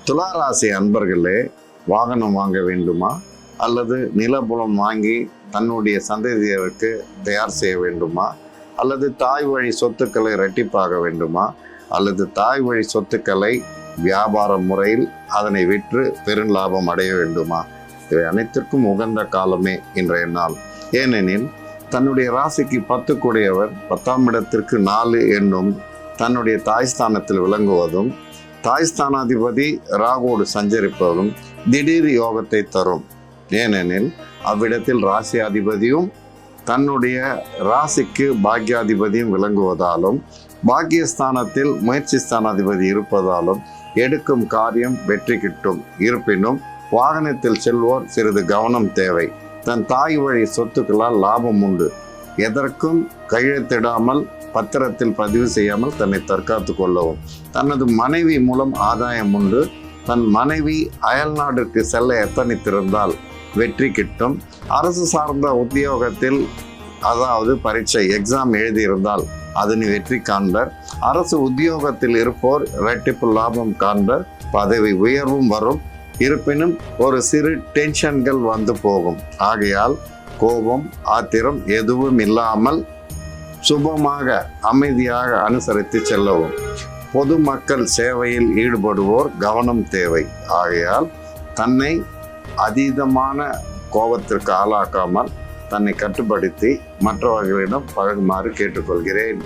துளாராசி அன்பர்களே, வாகனம் வாங்க வேண்டுமா அல்லது நிலபுலம் வாங்கி தன்னுடைய சந்ததியருக்கு தயார் செய்ய வேண்டுமா அல்லது தாய் வழி சொத்துக்களை இரட்டிப்பாக வேண்டுமா அல்லது தாய் வழி சொத்துக்களை வியாபார முறையில் அதனை விற்று பெருலாபம் அடைய வேண்டுமா? இவை அனைத்திற்கும் உகந்த காலமே இன்றைய நாள். ஏனெனில் தன்னுடைய ராசிக்கு 10 கூடியவர் 10ஆம் இடத்திற்கு 4 என்னும் தன்னுடைய தாய்ஸ்தானத்தில் விளங்குவதும் தாய்ஸ்தானாதிபதி ராகுவோடு சஞ்சரிப்பதும் திடீர் யோகத்தை தரும். ஏனெனில் அவ்விடத்தில் ராசி அதிபதியும் தன்னுடைய ராசிக்கு பாக்யாதிபதியும் விளங்குவதாலும் பாக்கியஸ்தானத்தில் முயற்சி ஸ்தானாதிபதி இருப்பதாலும் எடுக்கும் காரியம் வெற்றி கிட்டும். இருப்பினும் வாகனத்தில் செல்வோர் சிறிது கவனம் தேவை. தன் தாய் வழி சொத்துக்களால் லாபம் உண்டு. எதற்கும் கையெழுத்திடாமல் பத்திரத்தில் பதிவு செய்யாமல் தன்னை தற்காத்து கொள்ளவும். தனது மனைவி மூலம் ஆதாயம் உண்டு. தன் மனைவி அயல் நாட்டிற்கு செல்ல எத்தனித்திருந்தால் வெற்றி கிட்டும். அரசு சார்ந்த உத்தியோகத்தில் அதாவது பரீட்சை எக்ஸாம் எழுதியிருந்தால் அதனை வெற்றி காண்பர். அரசு உத்தியோகத்தில் இருப்போர் இரட்டிப்பு லாபம் காண்பர். பதவி உயர்வும் வரும். இருப்பினும் ஒரு சிறு டென்ஷன்கள் வந்து போகும். ஆகையால் கோபம் ஆத்திரம் எதுவும் இல்லாமல் சுபமாக அமைதியாக அனுசரித்து செல்லவும். பொதுமக்கள் சேவையில் ஈடுபடுவோர் கவனம் தேவை. ஆகையால் தன்னை அதீதமான கோபத்திற்கு ஆளாக்காமல் தன்னை கட்டுப்படுத்தி மற்றவர்களிடம் பழகுமாறு கேட்டுக்கொள்கிறேன்.